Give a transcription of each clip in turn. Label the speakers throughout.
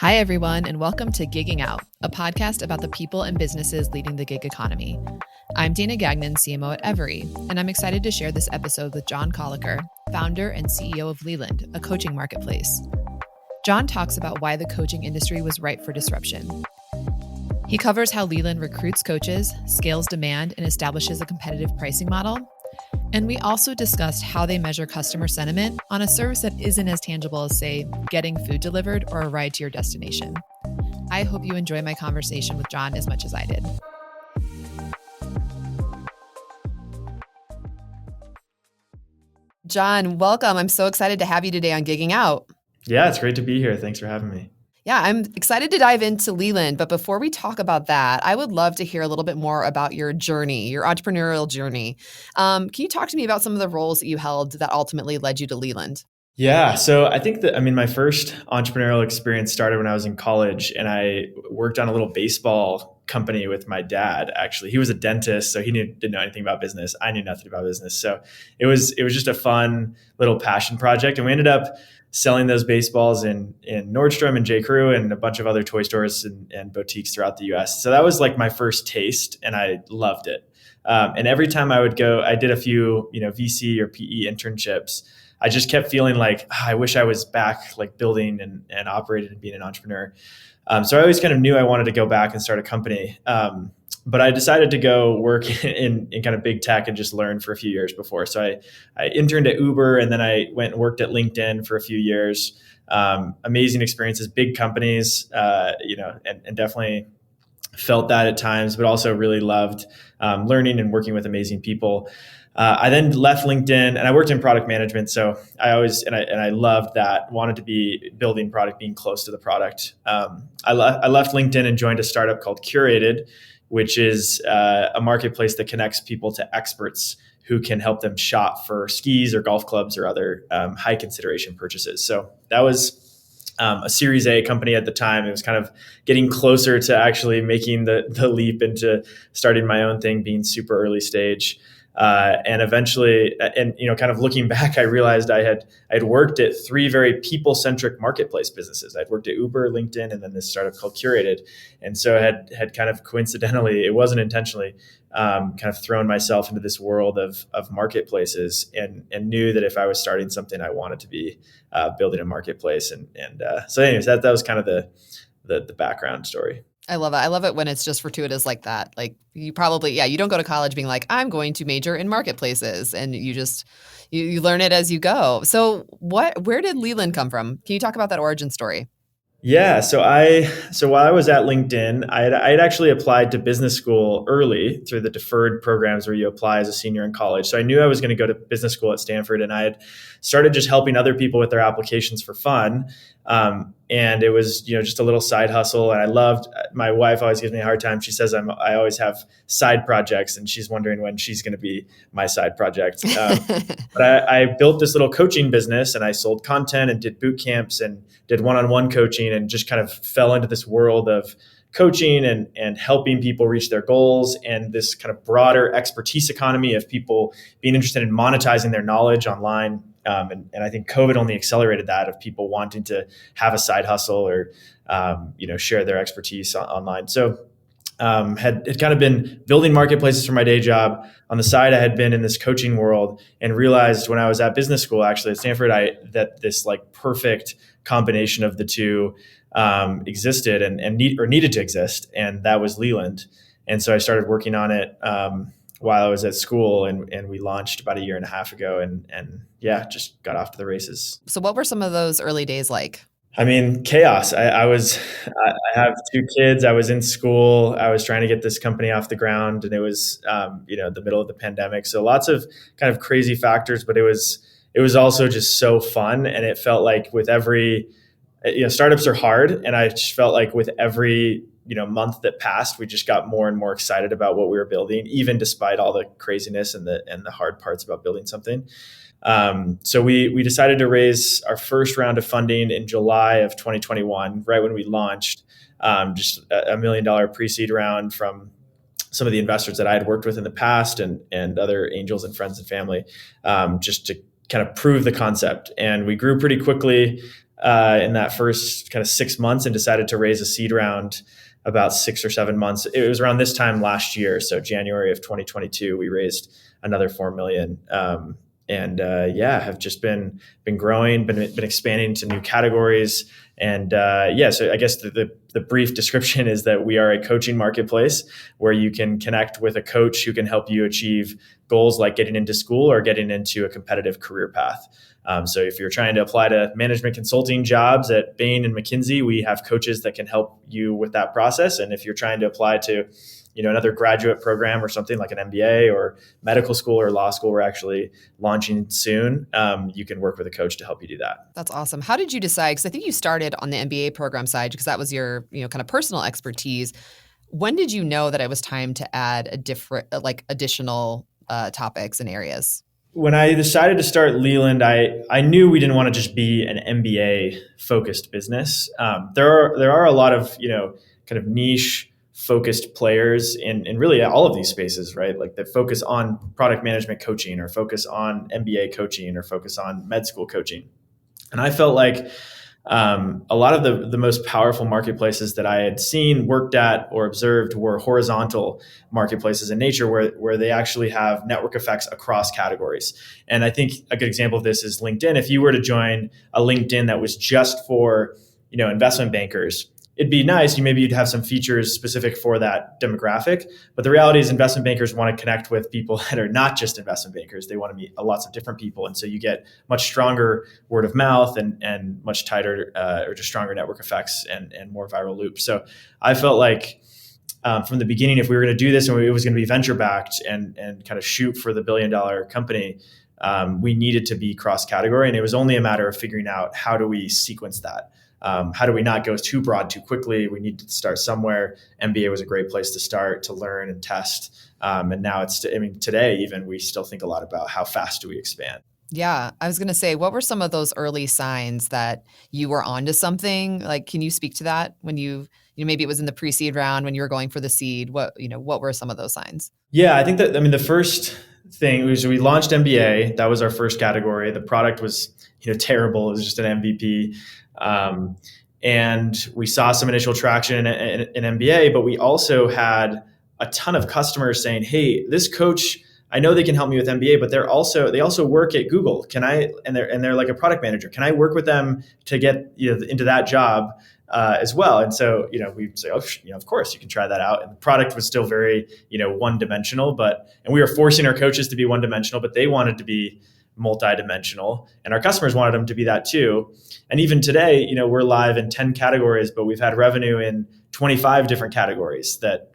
Speaker 1: Hi, everyone, and welcome to Gigging Out, a podcast about the people and businesses leading the gig economy. I'm Dana Gagnon, CMO at Every, and I'm excited to share this episode with John Koelliker, founder and CEO of Leland, a coaching marketplace. John talks about why the coaching industry was ripe for disruption. He covers how Leland recruits coaches, scales demand, and establishes a competitive pricing model. And we also discussed how they measure customer sentiment on a service that isn't as tangible as, say, getting food delivered or a ride to your destination. I hope you enjoy my conversation with John as much as I did. John, welcome. I'm so excited to have you today on Gigging Out.
Speaker 2: Yeah, it's great to be here. Thanks for having me.
Speaker 1: Yeah, I'm excited to dive into Leland, but before we talk about that, I would love to hear a little bit more about your journey, your entrepreneurial journey. Can you talk to me about some of the roles that you held that ultimately led you to Leland?
Speaker 2: Yeah, so I think that, my first entrepreneurial experience started when I was in college, and I worked on a little baseball company with my dad. Actually, he was a dentist, so he didn't know anything about business. I knew nothing about business, so it was just a fun little passion project, and we ended up selling those baseballs in Nordstrom and J. Crew and a bunch of other toy stores and boutiques throughout the U.S. So that was like my first taste, and I loved it. And every time I would go, I did a few VC or PE internships. I just kept feeling like I wish I was back, like building and operating and being an entrepreneur. So I always kind of knew I wanted to go back and start a company. But I decided to go work in kind of big tech and just learn for a few years before. So I interned at Uber, and then I went and worked at LinkedIn for a few years. Amazing experiences, big companies, and definitely felt that at times, but also really loved learning and working with amazing people. I then left LinkedIn and I worked in product management. So I loved that, wanted to be building product, being close to the product. I left LinkedIn and joined a startup called Curated, which is a marketplace that connects people to experts who can help them shop for skis or golf clubs or other high consideration purchases. So that was a Series A company at the time. It was kind of getting closer to actually making the leap into starting my own thing, being super early stage. And eventually, kind of looking back, I realized I had worked at three very people-centric marketplace businesses. I'd worked at Uber, LinkedIn, and then this startup called Curated. And so I had kind of coincidentally, it wasn't intentionally, kind of thrown myself into this world of marketplaces and knew that if I was starting something, I wanted to be building a marketplace. So anyways, that was kind of the background story.
Speaker 1: I love it. I love it when it's just fortuitous like that. Like you probably, you don't go to college being like, I'm going to major in marketplaces, and you learn it as you go. So where did Leland come from? Can you talk about that origin story?
Speaker 2: Yeah. So while I was at LinkedIn, I had actually applied to business school early through the deferred programs where you apply as a senior in college. So I knew I was going to go to business school at Stanford, and I had started just helping other people with their applications for fun. And it was, just a little side hustle. And I loved, my wife always gives me a hard time. She says I always have side projects, and she's wondering when she's going to be my side project. But I built this little coaching business, and I sold content and did boot camps and did one-on-one coaching, and just kind of fell into this world of coaching and helping people reach their goals, and this kind of broader expertise economy of people being interested in monetizing their knowledge online. And I think COVID only accelerated that, of people wanting to have a side hustle or, share their expertise online. So had kind of been building marketplaces for my day job. On the side, I had been in this coaching world and realized when I was at business school, actually at Stanford, that this like perfect combination of the two existed and needed to exist. And that was Leland. And so I started working on it while I was at school, and we launched about a year and a half ago, and just got off to the races.
Speaker 1: So what were some of those early days like?
Speaker 2: I mean, chaos. I have two kids. I was in school. I was trying to get this company off the ground, and it was, the middle of the pandemic. So lots of kind of crazy factors, but it was also just so fun. And it felt like with every, startups are hard. And I just felt like with every, month that passed, we just got more and more excited about what we were building, even despite all the craziness and the hard parts about building something. So we decided to raise our first round of funding in July of 2021, right when we launched, just a $1 million pre-seed round from some of the investors that I had worked with in the past and other angels and friends and family, just to kind of prove the concept. And we grew pretty quickly. in that first kind of 6 months and decided to raise a seed round about 6 or 7 months. It was around this time last year. So January of 2022, we raised another 4 million. Have just been growing, been expanding to new categories. And so I guess the brief description is that we are a coaching marketplace where you can connect with a coach who can help you achieve goals like getting into school or getting into a competitive career path. So if you're trying to apply to management consulting jobs at Bain and McKinsey, we have coaches that can help you with that process. And if you're trying to apply to, another graduate program or something like an MBA or medical school or law school, we're actually launching soon. You can work with a coach to help you do that.
Speaker 1: That's awesome. How did you decide? Because I think you started on the MBA program side because that was your, kind of personal expertise. When did you know that it was time to add additional topics and areas?
Speaker 2: When I decided to start Leland, I knew we didn't want to just be an MBA focused business. There are a lot of, kind of niche focused players in really all of these spaces, right? Like that focus on product management coaching or focus on MBA coaching or focus on med school coaching. And I felt like a lot of the most powerful marketplaces that I had seen, worked at, or observed were horizontal marketplaces in nature where they actually have network effects across categories. And I think a good example of this is LinkedIn. If you were to join a LinkedIn that was just for, investment bankers, it'd be nice. You'd have some features specific for that demographic. But the reality is investment bankers want to connect with people that are not just investment bankers. They want to meet lots of different people. And so you get much stronger word of mouth and much tighter or just stronger network effects and more viral loops. So I felt like from the beginning, if we were going to do this and it was going to be venture backed and kind of shoot for the $1 billion company, we needed to be cross category. And it was only a matter of figuring out how do we sequence that. How do we not go too broad too quickly? We need to start somewhere. MBA was a great place to start, to learn and test. And now today even we still think a lot about how fast do we expand.
Speaker 1: Yeah, I was going to say, what were some of those early signs that you were onto something? Like, can you speak to that when maybe it was in the pre-seed round when you were going for the seed? What were some of those signs?
Speaker 2: Yeah, I think that, the first thing was we launched MBA. That was our first category. The product was, terrible. It was just an MVP. And we saw some initial traction in MBA, but we also had a ton of customers saying, "Hey, this coach, I know they can help me with MBA, but they also work at Google. Can I?" And they're like a product manager. Can I work with them to get into that job as well? And so we say, "Oh, of course you can try that out." And the product was still very one dimensional, and we were forcing our coaches to be one dimensional, but they wanted to be multi-dimensional, and our customers wanted them to be that too. And even today, we're live in 10 categories, but we've had revenue in 25 different categories that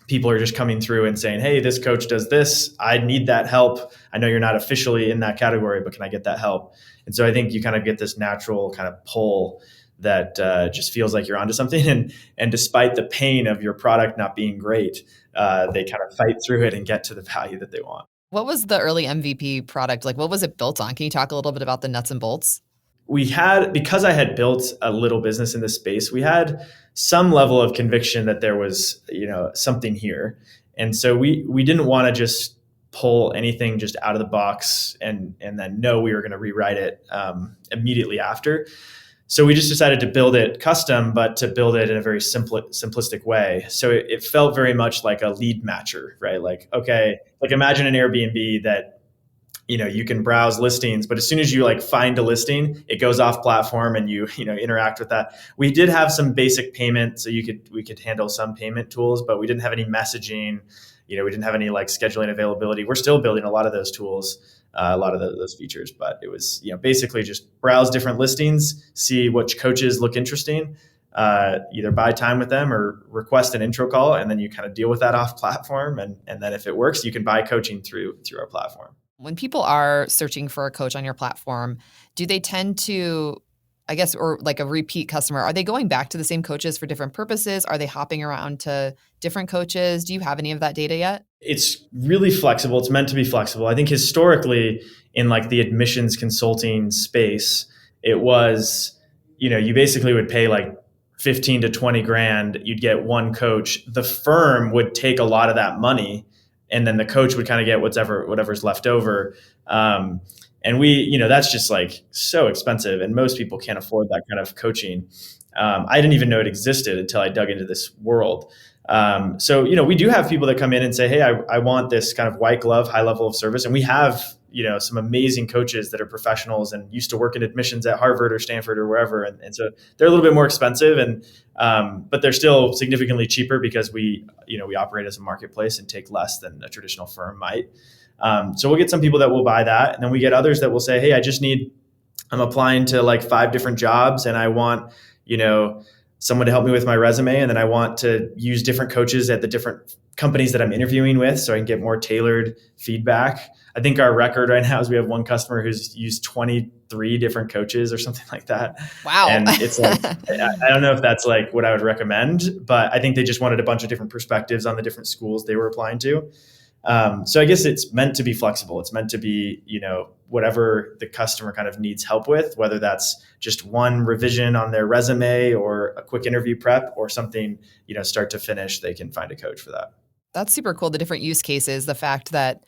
Speaker 2: people are just coming through and saying, "Hey, this coach does this. I need that help. I know you're not officially in that category, but can I get that help?" And so I think you kind of get this natural kind of pull that just feels like you're onto something. And despite the pain of your product not being great, they kind of fight through it and get to the value that they want.
Speaker 1: What was the early MVP product? Like, what was it built on? Can you talk a little bit about the nuts and bolts?
Speaker 2: Because I had built a little business in this space, we had some level of conviction that there was, something here. And so we didn't want to just pull anything just out of the box and then know we were going to rewrite it immediately after. So we just decided to build it custom, but to build it in a very simplistic way. So it felt very much like a lead matcher, right? Like, okay, like imagine an Airbnb that, you can browse listings, but as soon as you find a listing, it goes off platform and you interact with that. We did have some basic payment, so we could handle some payment tools, but we didn't have any messaging. We didn't have any scheduling availability. We're still building a lot of those tools. A lot of those features, but it was basically just browse different listings, see which coaches look interesting, either buy time with them or request an intro call, and then you kind of deal with that off platform, and then if it works, you can buy coaching through our platform.
Speaker 1: When people are searching for a coach on your platform, do they tend to, I guess, or like a repeat customer, are they going back to the same coaches for different purposes? Are they hopping around to different coaches? Do you have any of that data yet?
Speaker 2: It's really flexible. It's meant to be flexible. I think historically in the admissions consulting space, it was, you basically would pay 15 to 20 grand. You'd get one coach. The firm would take a lot of that money and then the coach would kind of get whatever's left over. And that's just like so expensive, and most people can't afford that kind of coaching. I didn't even know it existed until I dug into this world. So we do have people that come in and say, hey, I want this kind of white glove, high level of service. And we have, some amazing coaches that are professionals and used to work in admissions at Harvard or Stanford or wherever. And so they're a little bit more expensive, but they're still significantly cheaper because we operate as a marketplace and take less than a traditional firm might. So we'll get some people that will buy that. And then we get others that will say, hey, I'm applying to like 5 different jobs, and I want, someone to help me with my resume. And then I want to use different coaches at the different companies that I'm interviewing with so I can get more tailored feedback. I think our record right now is we have one customer who's used 23 different coaches or something like that.
Speaker 1: Wow.
Speaker 2: And it's like, I don't know if that's like what I would recommend, but I think they just wanted a bunch of different perspectives on the different schools they were applying to. So I guess it's meant to be flexible. It's meant to be, whatever the customer kind of needs help with, whether that's just one revision on their resume or a quick interview prep or something, start to finish, they can find a coach for that.
Speaker 1: That's super cool. The different use cases, the fact that,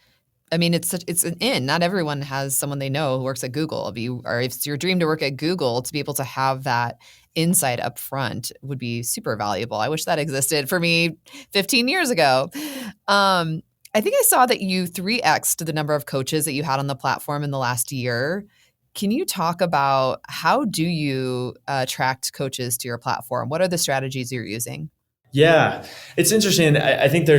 Speaker 1: it's an in. Not everyone has someone they know who works at Google. If it's your dream to work at Google, to be able to have that insight up front would be super valuable. I wish that existed for me 15 years ago. I think I saw that you 3x'd the number of coaches that you had on the platform in the last year. Can you talk about how do you attract coaches to your platform? What are the strategies you're using?
Speaker 2: Yeah, it's interesting. I think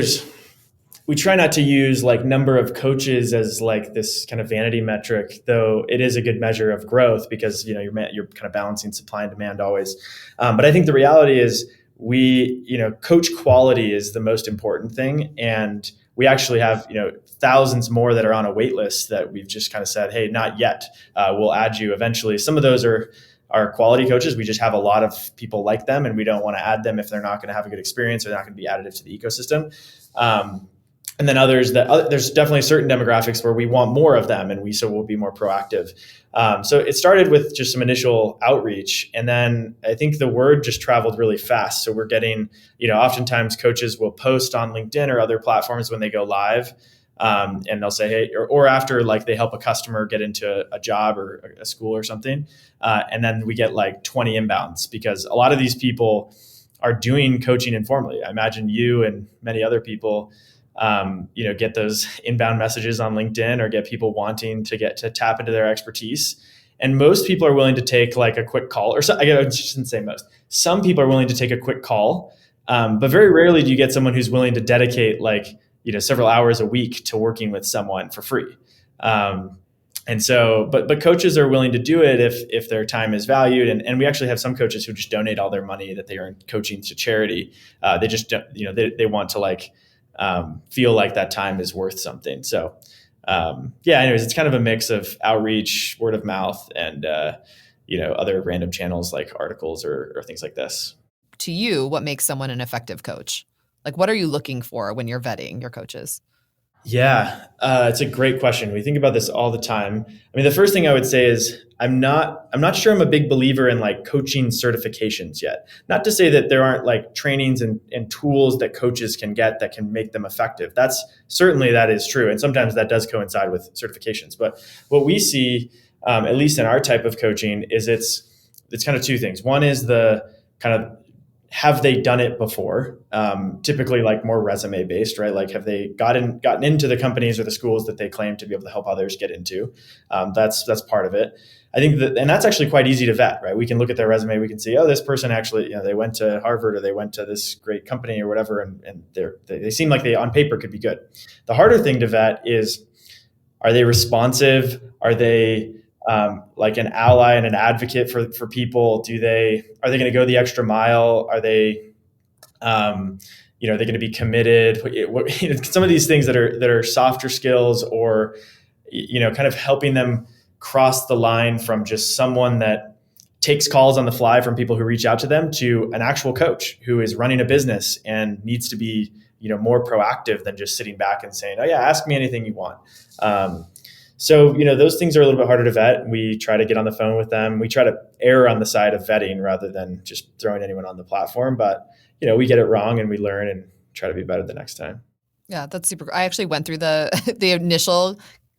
Speaker 2: we try not to use like number of coaches as like this kind of vanity metric, though it is a good measure of growth because, you're kind of balancing supply and demand always. But I think the reality is coach quality is the most important thing. And we actually have, thousands more that are on a wait list that we've just kind of said, hey, not yet. We'll add you eventually. Some of those are quality coaches. We just have a lot of people like them, and we don't want to add them if they're not going to have a good experience or they're not going to be additive to the ecosystem. And then others there's definitely certain demographics where we want more of them, and we'll be more proactive. So it started with just some initial outreach, and then I think the word just traveled really fast. So we're getting, oftentimes coaches will post on LinkedIn or other platforms when they go live, and they'll say, hey, or after like they help a customer get into a job or a school or something, and then we get like 20 inbounds because a lot of these people are doing coaching informally. I imagine you and many other people get those inbound messages on LinkedIn or get people wanting to tap into their expertise. And most people are willing to take like a quick call, or so, I shouldn't say most. Some people are willing to take a quick call, but very rarely do you get someone who's willing to dedicate like, several hours a week to working with someone for free. And so, but coaches are willing to do it if their time is valued. And we actually have some coaches who just donate all their money that they earn coaching to charity. They just, they want to like, feel like that time is worth something. So, anyways, it's kind of a mix of outreach, word of mouth, and, other random channels like articles or things like this.
Speaker 1: To you, what makes someone an effective coach? Like, what are you looking for when you're vetting your coaches?
Speaker 2: Yeah, it's a great question. We think about this all the time. The first thing I would say is I'm not sure I'm a big believer in like coaching certifications yet. Not to say that there aren't like trainings and tools that coaches can get that can make them effective. That is true. And sometimes that does coincide with certifications. But what we see, at least in our type of coaching, is it's kind of two things. One is the kind of, have they done it before? Typically like more resume based, right? Like have they gotten into the companies or the schools that they claim to be able to help others get into? That's part of it. I think and that's actually quite easy to vet, right? We can look at their resume. We can see, oh, this person actually, they went to Harvard or they went to this great company or whatever. And they seem like they on paper could be good. The harder thing to vet is, are they responsive? Are they like an ally and an advocate for people? Are they going to go the extra mile? Are they, are they going to be committed? Some of these things that are softer skills, or, kind of helping them cross the line from just someone that takes calls on the fly from people who reach out to them to an actual coach who is running a business and needs to be, more proactive than just sitting back and saying, oh yeah, ask me anything you want. So, those things are a little bit harder to vet. We try to get on the phone with them. We try to err on the side of vetting rather than just throwing anyone on the platform. But, we get it wrong and we learn and try to be better the next time.
Speaker 1: Yeah, that's super. I actually went through the the initial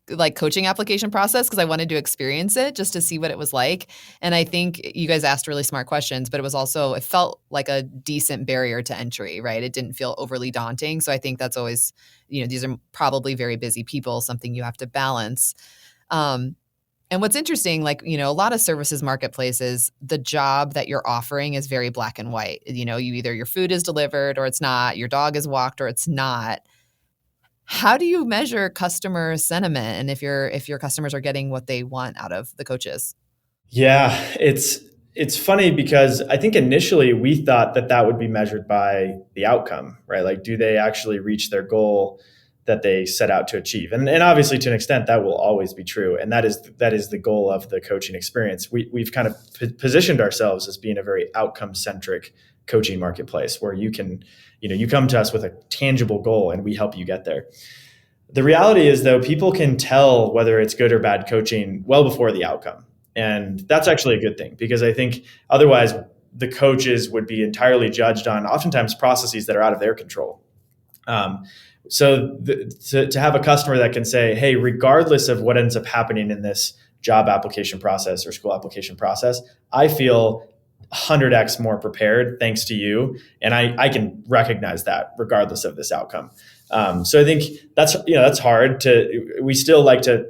Speaker 1: like coaching application process because I wanted to experience it just to see what it was like. And I think you guys asked really smart questions, but it was also it felt like a decent barrier to entry, right? It didn't feel overly daunting. So I think that's always, these are probably very busy people, something you have to balance. Um, and what's interesting, like, a lot of services marketplaces, the job that you're offering is very black and white. You either your food is delivered or it's not, your dog is walked or it's not. How do you measure customer sentiment and if your customers are getting what they want out of the coaches?
Speaker 2: Yeah, it's funny because I think initially we thought that that would be measured by the outcome, right? Like, do they actually reach their goal that they set out to achieve? And obviously, to an extent, that will always be true, and that is the goal of the coaching experience. We've kind of positioned ourselves as being a very outcome centric coaching marketplace where you come to us with a tangible goal and we help you get there. The reality is, though, people can tell whether it's good or bad coaching well before the outcome. And that's actually a good thing because I think otherwise the coaches would be entirely judged on oftentimes processes that are out of their control. Um, to have a customer that can say, hey, regardless of what ends up happening in this job application process or school application process, I feel 100x more prepared thanks to you. And I can recognize that regardless of this outcome. So I think that's hard we still like to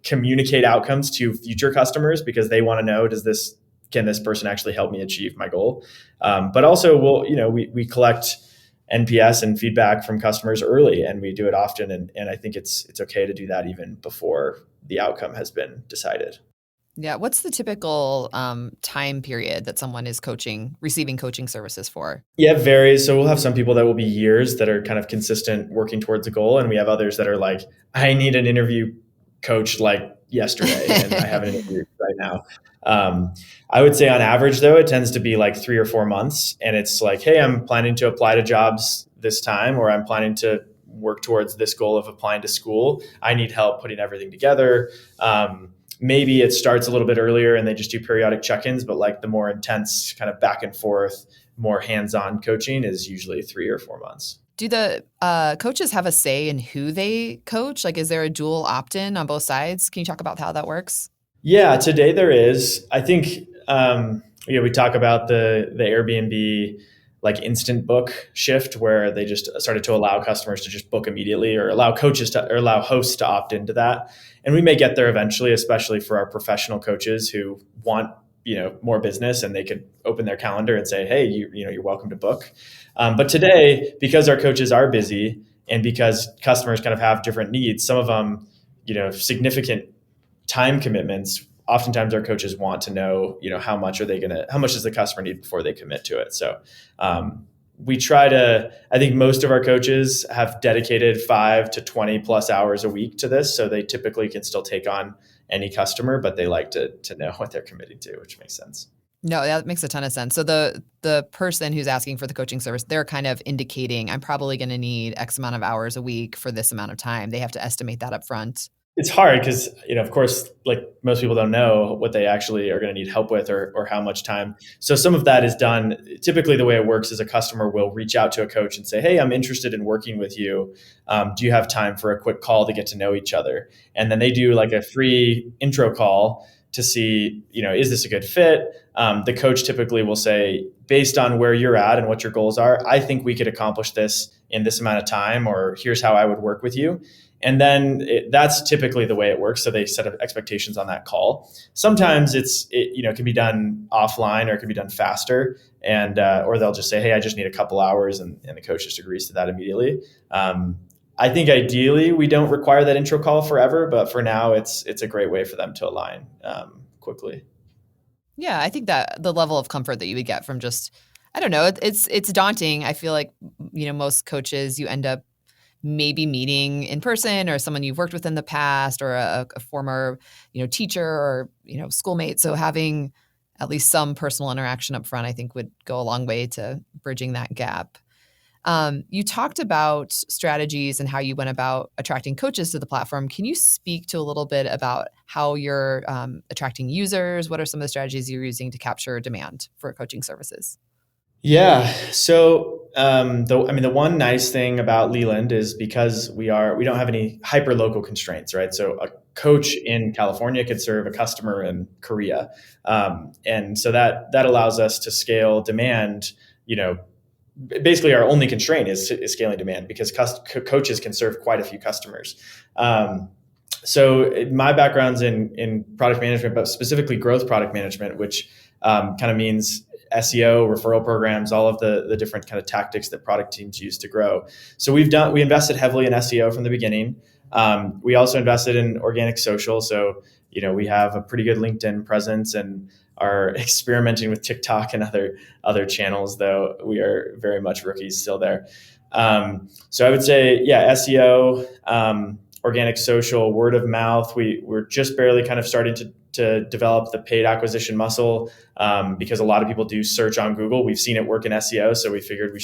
Speaker 2: communicate outcomes to future customers because they want to know, can this person actually help me achieve my goal? But also we collect NPS and feedback from customers early, and we do it often. And I think it's okay to do that even before the outcome has been decided.
Speaker 1: Yeah. What's the typical time period that someone is receiving coaching services for?
Speaker 2: Yeah, it varies. So we'll have some people that will be years that are kind of consistent working towards a goal. And we have others that are like, I need an interview coach like yesterday, and I have an interview right now. I would say on average, though, it tends to be like 3 or 4 months. And it's like, hey, I'm planning to apply to jobs this time, or I'm planning to work towards this goal of applying to school. I need help putting everything together. Maybe it starts a little bit earlier and they just do periodic check-ins, but like the more intense kind of back and forth, more hands-on coaching is usually 3 or 4 months.
Speaker 1: Do the coaches have a say in who they coach? Like, is there a dual opt-in on both sides? Can you talk about how that works?
Speaker 2: Yeah, today there is. I think we talk about the Airbnb like instant book shift where they just started to allow customers to just book immediately or allow hosts to opt into that. And we may get there eventually, especially for our professional coaches who want more business and they could open their calendar and say, hey, you're welcome to book. But today, because our coaches are busy and because customers kind of have different needs, some of them, significant time commitments, oftentimes our coaches want to know, how much does the customer need before they commit to it. So I think most of our coaches have dedicated 5 to 20 plus hours a week to this. So they typically can still take on any customer, but they like to know what they're committing to, which makes sense.
Speaker 1: No, that makes a ton of sense. So the person who's asking for the coaching service, they're kind of indicating, I'm probably going to need X amount of hours a week for this amount of time. They have to estimate that up front.
Speaker 2: It's hard because, of course, like most people don't know what they actually are going to need help with or how much time. So some of that is done. Typically, the way it works is a customer will reach out to a coach and say, hey, I'm interested in working with you. Do you have time for a quick call to get to know each other? And then they do like a free intro call to see, is this a good fit? The coach typically will say, based on where you're at and what your goals are, I think we could accomplish this in this amount of time, or here's how I would work with you. And then that's typically the way it works. So they set up expectations on that call. Sometimes it can be done offline or it can be done faster. And or they'll just say, hey, I just need a couple hours. And the coach just agrees to that immediately. I think ideally we don't require that intro call forever, but for now it's a great way for them to align quickly.
Speaker 1: Yeah, I think that the level of comfort that you would get from just, I don't know, it's daunting. I feel like, most coaches, you end up maybe meeting in person or someone you've worked with in the past or a former, teacher or, schoolmate. So having at least some personal interaction up front, I think would go a long way to bridging that gap. You talked about strategies and how you went about attracting coaches to the platform. Can you speak to a little bit about how you're attracting users? What are some of the strategies you're using to capture demand for coaching services?
Speaker 2: Yeah. So, the one nice thing about Leland is because we don't have any hyper local constraints, right? So a coach in California could serve a customer in Korea, and so that allows us to scale demand. You know, basically our only constraint is scaling demand because coaches can serve quite a few customers. Um, so my background's in product management, but specifically growth product management, which kind of means SEO, referral programs, all of the different kind of tactics that product teams use to grow. So we invested heavily in SEO from the beginning. We also invested in organic social. So, we have a pretty good LinkedIn presence and are experimenting with TikTok and other channels, though we are very much rookies still there. So I would say, yeah, SEO, organic social, word of mouth. We're just barely kind of starting to develop the paid acquisition muscle, because a lot of people do search on Google. We've seen it work in SEO, so we figured we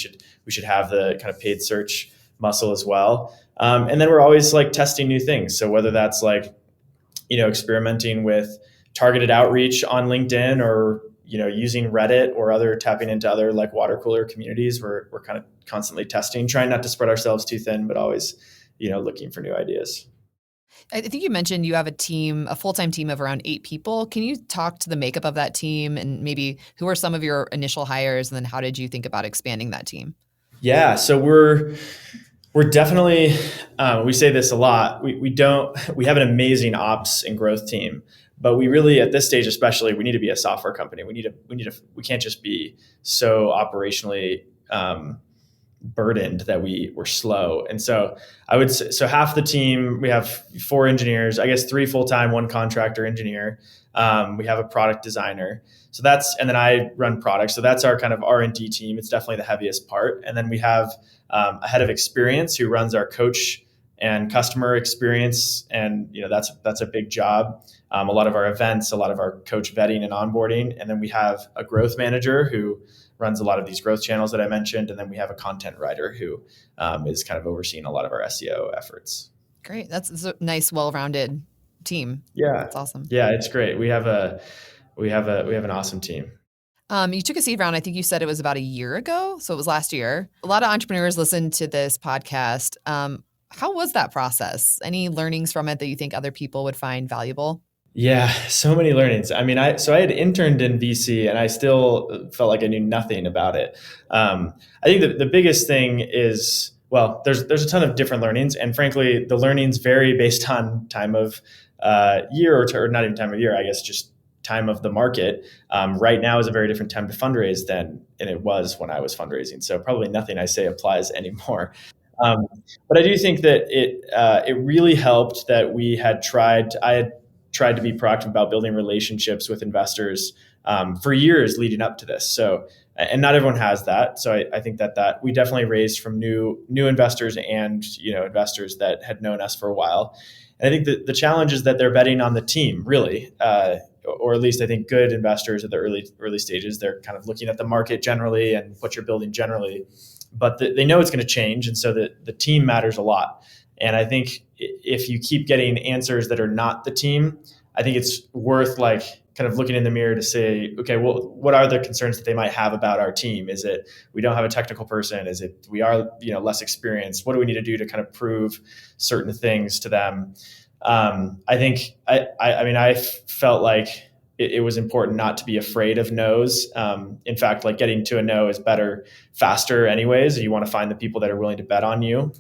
Speaker 2: should have the kind of paid search muscle as well. And then we're always like testing new things. So whether that's like, experimenting with targeted outreach on LinkedIn, or using Reddit or tapping into other like water cooler communities, we're kind of constantly testing, trying not to spread ourselves too thin, but always looking for new ideas.
Speaker 1: I think you mentioned you have a full-time team of around 8 people. Can you talk to the makeup of that team and maybe who are some of your initial hires, and then how did you think about expanding that team?
Speaker 2: Yeah, so we're definitely, we say this a lot. We have an amazing ops and growth team, but we really, at this stage especially, we need to be a software company. We can't just be so operationally burdened that we're slow. And so I would say, so half the team, we have 4 engineers, I guess 3 full-time, 1 contractor engineer. We have a product designer. And then I run products. So that's our kind of R&D team. It's definitely the heaviest part. And then we have a head of experience who runs our coach and customer experience. And, that's a big job. A lot of our events, a lot of our coach vetting and onboarding. And then we have a growth manager who runs a lot of these growth channels that I mentioned. And then we have a content writer who is kind of overseeing a lot of our SEO efforts.
Speaker 1: Great. That's a nice, well-rounded team.
Speaker 2: Yeah.
Speaker 1: That's awesome.
Speaker 2: Yeah, it's great. We have an awesome team.
Speaker 1: You took a seed round. I think you said it was about a year ago. So it was last year. A lot of entrepreneurs listen to this podcast. How was that process? Any learnings from it that you think other people would find valuable?
Speaker 2: Yeah, so many learnings. I mean, I had interned in VC and I still felt like I knew nothing about it. I think the biggest thing is, well, there's a ton of different learnings, and frankly, the learnings vary based on time of year, or not even time of year, I guess, just time of the market. Right now is a very different time to fundraise than it was when I was fundraising. So probably nothing I say applies anymore. Um, but I do think that it really helped that I had tried to be proactive about building relationships with investors for years leading up to this. So, and not everyone has that. So I think that we definitely raised from new investors and investors that had known us for a while. And I think that the challenge is that they're betting on the team, really, or at least I think good investors at the early stages. They're kind of looking at the market generally and what you're building generally, but they know it's going to change, and so the team matters a lot. And I think if you keep getting answers that are not the team, I think it's worth like kind of looking in the mirror to say, okay, well, what are the concerns that they might have about our team? Is it we don't have a technical person? Is it we are less experienced? What do we need to do to kind of prove certain things to them? I think I felt like it was important not to be afraid of no's. In fact, like getting to a no is better, faster anyways. You want to find the people that are willing to bet on you,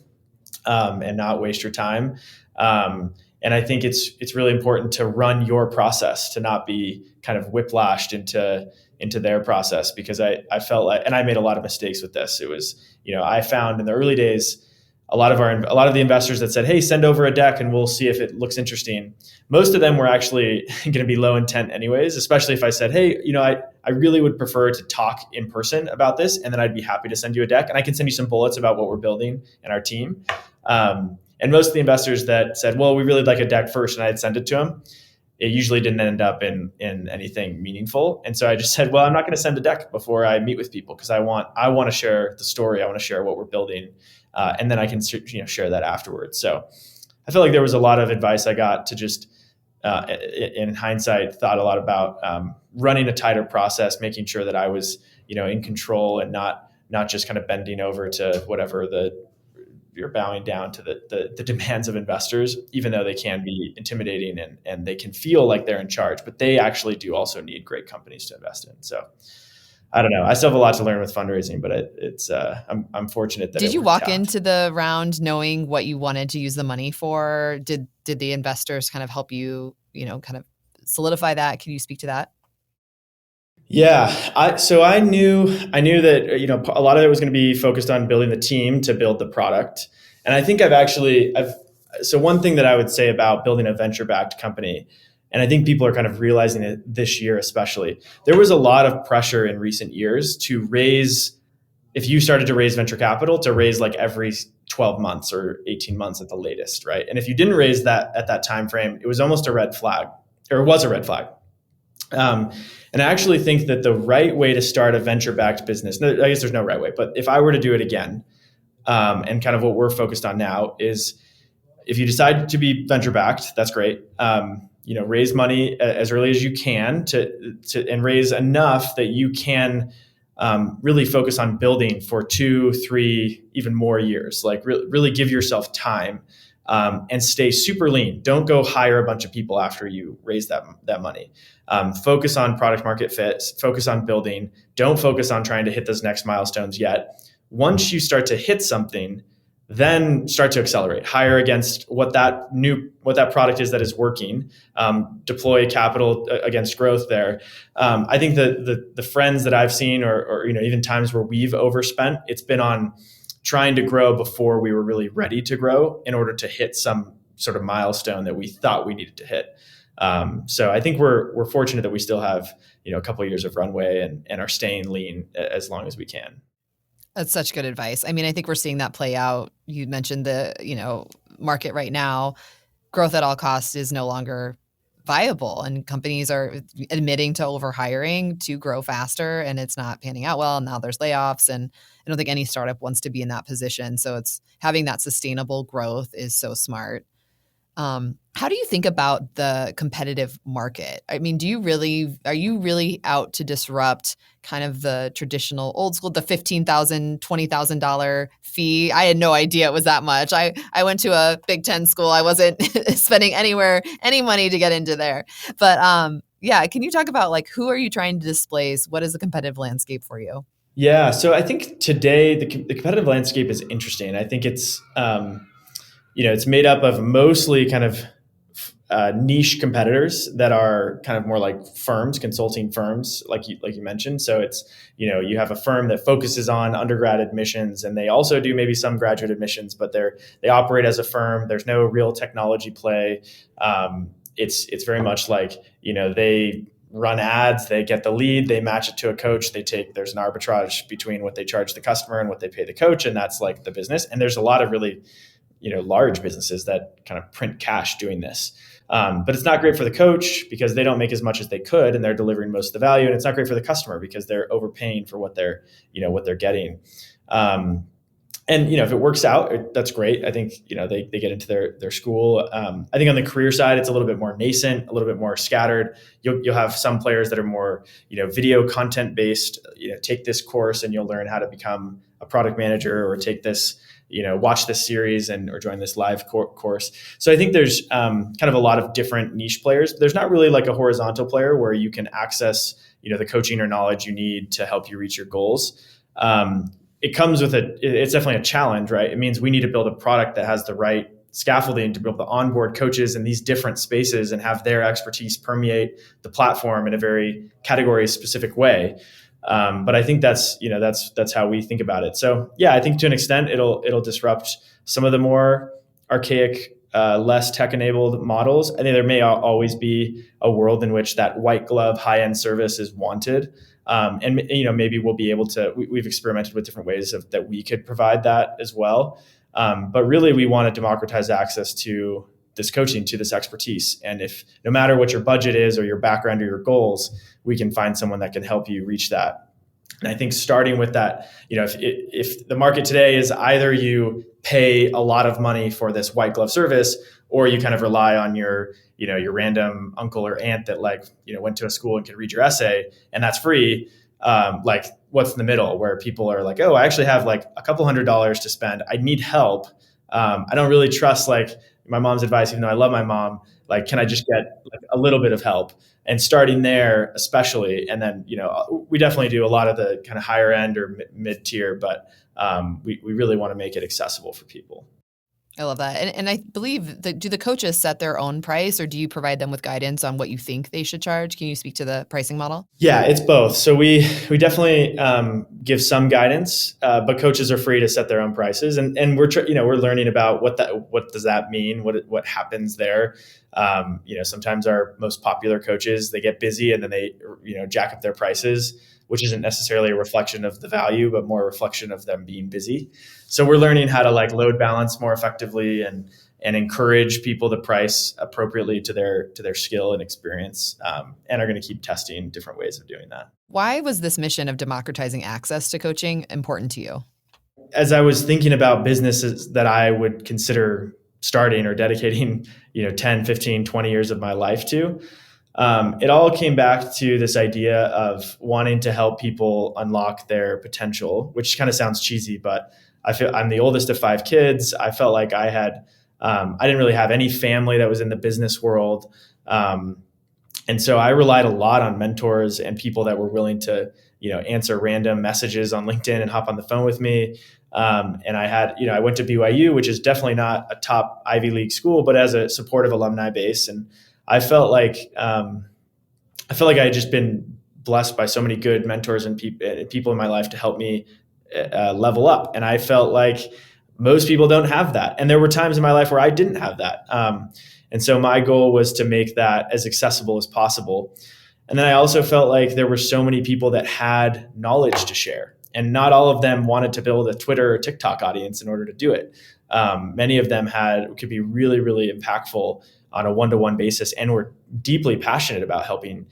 Speaker 2: and not waste your time. And I think it's really important to run your process, to not be kind of whiplashed into their process, because I felt like, and I made a lot of mistakes with this. It was, I found in the early days, a lot of the investors that said, "Hey, send over a deck and we'll see if it looks interesting." Most of them were actually going to be low intent anyways, especially if I said, "Hey, I really would prefer to talk in person about this, and then I'd be happy to send you a deck, and I can send you some bullets about what we're building and our team." And most of the investors that said, "Well, we really like a deck first," and I'd send it to them, it usually didn't end up in anything meaningful. And so I just said, "Well, I'm not going to send a deck before I meet with people, because I want to share the story. I want to share what we're building, and then I can share that afterwards." So I feel like there was a lot of advice I got to just, in hindsight, thought a lot about running a tighter process, making sure that I was in control and not just kind of bending over to whatever you're bowing down to the demands of investors, even though they can be intimidating and they can feel like they're in charge, but they actually do also need great companies to invest in. So I don't know. I still have a lot to learn with fundraising, but I'm fortunate that.
Speaker 1: Did you walk into the round knowing what you wanted to use the money for? Did the investors kind of help you, kind of solidify that? Can you speak to that?
Speaker 2: Yeah. I knew that, a lot of it was going to be focused on building the team to build the product. And I think so one thing that I would say about building a venture-backed company, and I think people are kind of realizing it this year, especially, there was a lot of pressure in recent years if you started to raise venture capital, to raise like every 12 months or 18 months at the latest, right? And if you didn't raise that at that time frame, it was almost a red flag, or it was a red flag. And I actually think that the right way to start a venture-backed business, I guess there's no right way, but if I were to do it again, and kind of what we're focused on now is, if you decide to be venture-backed, that's great. Raise money as early as you can and raise enough that you can really focus on building for 2, 3, even more years. Like really give yourself time, and stay super lean. Don't go hire a bunch of people after you raise that money. Focus on product market fit, focus on building. Don't focus on trying to hit those next milestones yet. Once you start to hit something, then start to accelerate, hire against what that product is that is working, deploy capital against growth there. I think that the friends that I've seen, or even times where we've overspent, it's been on trying to grow before we were really ready to grow in order to hit some sort of milestone that we thought we needed to hit. So I think we're fortunate that we still have, a couple of years of runway and are staying lean as long as we can.
Speaker 1: That's such good advice. I mean, I think we're seeing that play out. You mentioned the, market right now, growth at all costs is no longer viable, and companies are admitting to overhiring to grow faster, and it's not panning out well. Now there's layoffs, and I don't think any startup wants to be in that position. So it's having that sustainable growth is so smart. How do you think about the competitive market? I mean, are you really out to disrupt kind of the traditional old school, the $15,000, $20,000 fee? I had no idea it was that much. I went to a Big Ten school. I wasn't spending any money to get into there. But can you talk about who are you trying to displace? What is the competitive landscape for you?
Speaker 2: Yeah. So I think today the competitive landscape is interesting. I think it's, it's made up of mostly kind of niche competitors that are kind of more like firms, consulting firms, like you mentioned. So it's, you have a firm that focuses on undergrad admissions, and they also do maybe some graduate admissions, but they operate as a firm. There's no real technology play. It's very much like, they run ads, they get the lead, they match it to a coach, there's an arbitrage between what they charge the customer and what they pay the coach. And that's like the business. And there's a lot of really, large businesses that kind of print cash doing this. But it's not great for the coach because they don't make as much as they could, and they're delivering most of the value. And it's not great for the customer because they're overpaying for what they're getting. And if it works out, that's great. I think they get into their school. I think on the career side, it's a little bit more nascent, a little bit more scattered. You'll have some players that are more video content based. Take this course and you'll learn how to become a product manager, or take this watch this series or join this live course. So I think there's kind of a lot of different niche players. There's not really like a horizontal player where you can access the coaching or knowledge you need to help you reach your goals. It comes with it's definitely a challenge, right? It means we need to build a product that has the right scaffolding to be able to onboard coaches in these different spaces and have their expertise permeate the platform in a very category specific way. But I think that's how we think about it. So yeah, I think to an extent it'll disrupt some of the more archaic, less tech-enabled models. I think there may always be a world in which that white glove high-end service is wanted. And maybe we'll be able to, we've experimented with different ways that we could provide that as well. But really we want to democratize access to this coaching, to this expertise. And if no matter what your budget is or your background or your goals, we can find someone that can help you reach that. And I think starting with that, if the market today is either you pay a lot of money for this white glove service, or you kind of rely on your random uncle or aunt that went to a school and could read your essay, and that's free. what's in the middle, where people are like, oh, I actually have like a couple $100s to spend. I need help. I don't really trust like my mom's advice, even though I love my mom. Like, can I just get like a little bit of help? And starting there, especially, and then we definitely do a lot of the kind of higher end or mid tier, but we really want to make it accessible for people.
Speaker 1: I love that. And I believe that, do the coaches set their own price, or do you provide them with guidance on what you think they should charge? Can you speak to the pricing model?
Speaker 2: Yeah, it's both. So we definitely give some guidance, but coaches are free to set their own prices, and we're learning about what does that mean, what happens there. Sometimes our most popular coaches, they get busy and then they jack up their prices, which isn't necessarily a reflection of the value, but more a reflection of them being busy. So we're learning how to like load balance more effectively and encourage people to price appropriately to their skill and experience, and are going to keep testing different ways of doing that.
Speaker 1: Why was this mission of democratizing access to coaching important to you?
Speaker 2: As I was thinking about businesses that I would consider starting or dedicating 10, 15, 20 years of my life to, it all came back to this idea of wanting to help people unlock their potential, which kind of sounds cheesy, but I feel I'm the oldest of 5 kids. I felt like I didn't really have any family that was in the business world. And so I relied a lot on mentors and people that were willing to, answer random messages on LinkedIn and hop on the phone with me. And I went to BYU, which is definitely not a top Ivy League school, but as a supportive alumni base. And I felt like I had just been blessed by so many good mentors and people in my life to help me level up. And I felt like most people don't have that. And there were times in my life where I didn't have that. And so my goal was to make that as accessible as possible. And then I also felt like there were so many people that had knowledge to share, and not all of them wanted to build a Twitter or TikTok audience in order to do it. Many of them could be really, really impactful on a one-to-one basis, and were deeply passionate about helping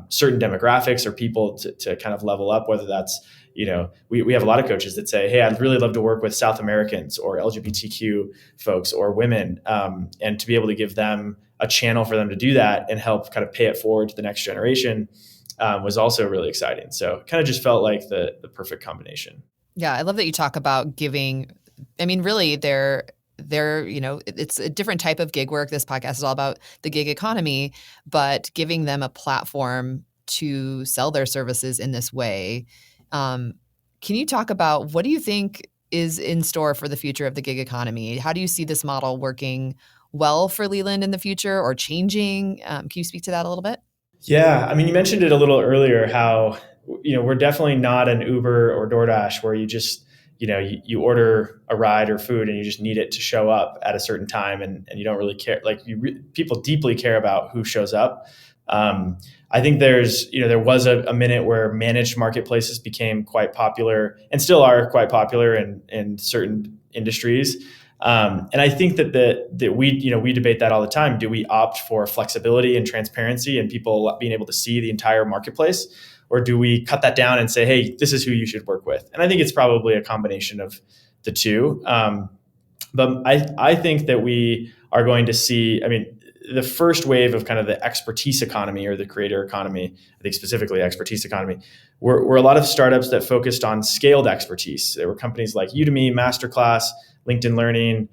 Speaker 2: certain demographics or people to kind of level up, whether that's, we have a lot of coaches that say, hey, I'd really love to work with South Americans or LGBTQ folks or women, and to be able to give them a channel for them to do that and help kind of pay it forward to the next generation was also really exciting. So it kind of just felt like the perfect combination.
Speaker 1: Yeah, I love that you talk about giving. I mean, really, it's a different type of gig work. This podcast is all about the gig economy, but giving them a platform to sell their services in this way. Can you talk about what do you think is in store for the future of the gig economy? How do you see this model working well for Leland in the future, or changing? Can you speak to that a little bit?
Speaker 2: Yeah, I mean, you mentioned it a little earlier, how we're definitely not an Uber or DoorDash where you just you order a ride or food and you just need it to show up at a certain time, and you don't really care. Like people deeply care about who shows up. I think there was a minute where managed marketplaces became quite popular and still are quite popular in certain industries. And I think that we debate that all the time. Do we opt for flexibility and transparency and people being able to see the entire marketplace? Or do we cut that down and say, hey, this is who you should work with? And I think it's probably a combination of the two. But I think that we are going to see, the first wave of kind of the expertise economy or the creator economy, I think specifically expertise economy, were a lot of startups that focused on scaled expertise. There were companies like Udemy, Masterclass, LinkedIn Learning,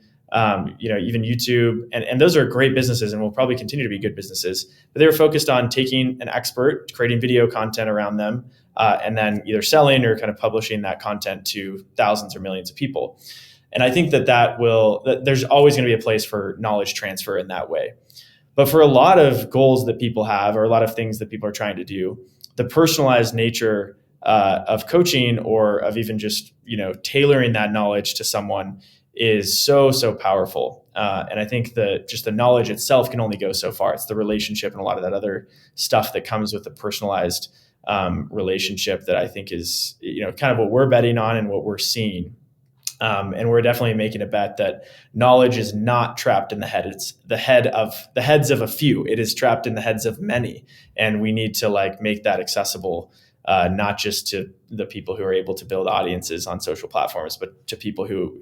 Speaker 2: even YouTube. And those are great businesses and will probably continue to be good businesses. But they were focused on taking an expert, creating video content around them, and then either selling or kind of publishing that content to thousands or millions of people. And I think that there's always going to be a place for knowledge transfer in that way. But for a lot of goals that people have, or a lot of things that people are trying to do, the personalized nature of coaching, or of even just tailoring that knowledge to someone, is so powerful. And I think that just the knowledge itself can only go so far. It's the relationship and a lot of that other stuff that comes with the personalized relationship that I think is kind of what we're betting on and what we're seeing. And we're definitely making a bet that knowledge is not trapped in the head. It's the heads of a few. It is trapped in the heads of many. And we need to make that accessible, not just to the people who are able to build audiences on social platforms, but to people who,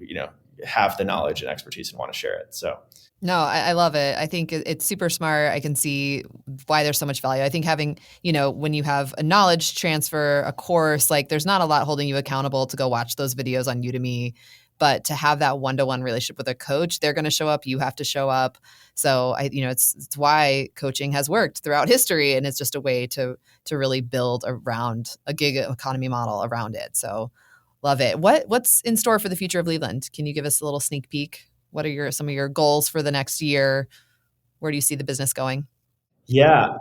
Speaker 2: have the knowledge and expertise and want to share it. So.
Speaker 1: No, I love it. I think it's super smart. I can see why there's so much value. I think having, when you have a knowledge transfer, a course, like there's not a lot holding you accountable to go watch those videos on Udemy, but to have that one-to-one relationship with a coach, they're going to show up. You have to show up. So it's why coaching has worked throughout history, and it's just a way to really build around a gig economy model around it. So love it. What's in store for the future of Leland? Can you give us a little sneak peek? What are some of your goals for the next year? Where do you see the business going?
Speaker 2: Yeah.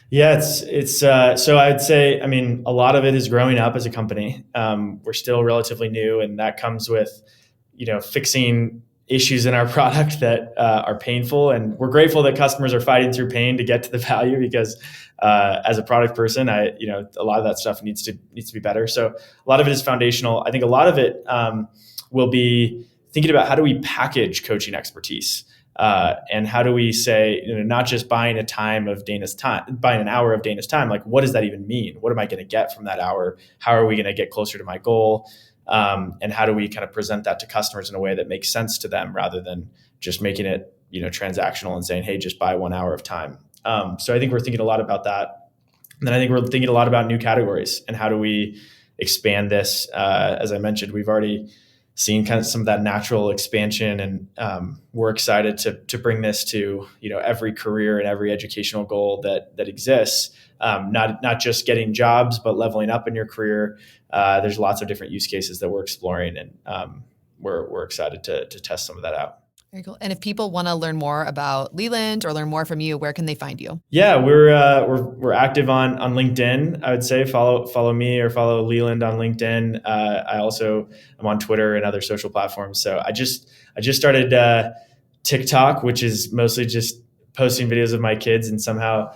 Speaker 2: It's so I'd say, a lot of it is growing up as a company. We're still relatively new, and that comes with, fixing issues in our product that are painful. And we're grateful that customers are fighting through pain to get to the value, because as a product person, a lot of that stuff needs to be better. So a lot of it is foundational. I think a lot of it will be thinking about how do we package coaching expertise. And how do we say, not just buying an hour of Dana's time, like what does that even mean? What am I going to get from that hour? How are we going to get closer to my goal? And how do we kind of present that to customers in a way that makes sense to them, rather than just making it, transactional and saying, hey, just buy 1 hour of time. So I think we're thinking a lot about that. And then I think we're thinking a lot about new categories and how do we expand this. As I mentioned, we've already seen kind of some of that natural expansion, and we're excited to bring this to every career and every educational goal that exists. Not just getting jobs, but leveling up in your career. There's lots of different use cases that we're exploring, and we're excited to test some of that out.
Speaker 1: Very cool. And if people want to learn more about Leland or learn more from you, where can they find you?
Speaker 2: Yeah, we're active on LinkedIn. I would say follow me or follow Leland on LinkedIn. I also am on Twitter and other social platforms. So I just started TikTok, which is mostly just posting videos of my kids, and somehow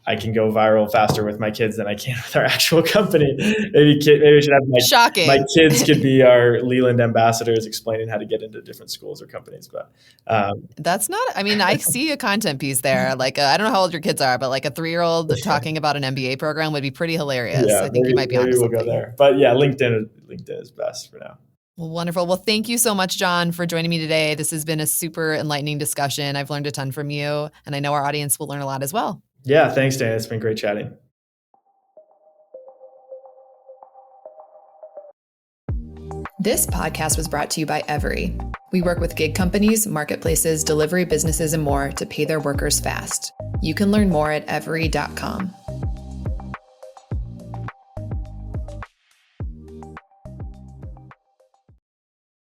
Speaker 2: I can go viral faster with my kids than I can with our actual company. Maybe we should have
Speaker 1: Shocking.
Speaker 2: My kids could be our Leland ambassadors, explaining how to get into different schools or companies. But
Speaker 1: that's not, I see a content piece there. Like, I don't know how old your kids are, but like a 3-year-old talking about an MBA program would be pretty hilarious.
Speaker 2: Yeah,
Speaker 1: I think you might be onto something.
Speaker 2: Maybe we'll go there. But yeah, LinkedIn is best for now.
Speaker 1: Well, wonderful. Well, thank you so much, John, for joining me today. This has been a super enlightening discussion. I've learned a ton from you, and I know our audience will learn a lot as well.
Speaker 2: Yeah, thanks, Dan. It's been great chatting.
Speaker 1: This podcast was brought to you by Every. We work with gig companies, marketplaces, delivery businesses, and more to pay their workers fast. You can learn more at every.com.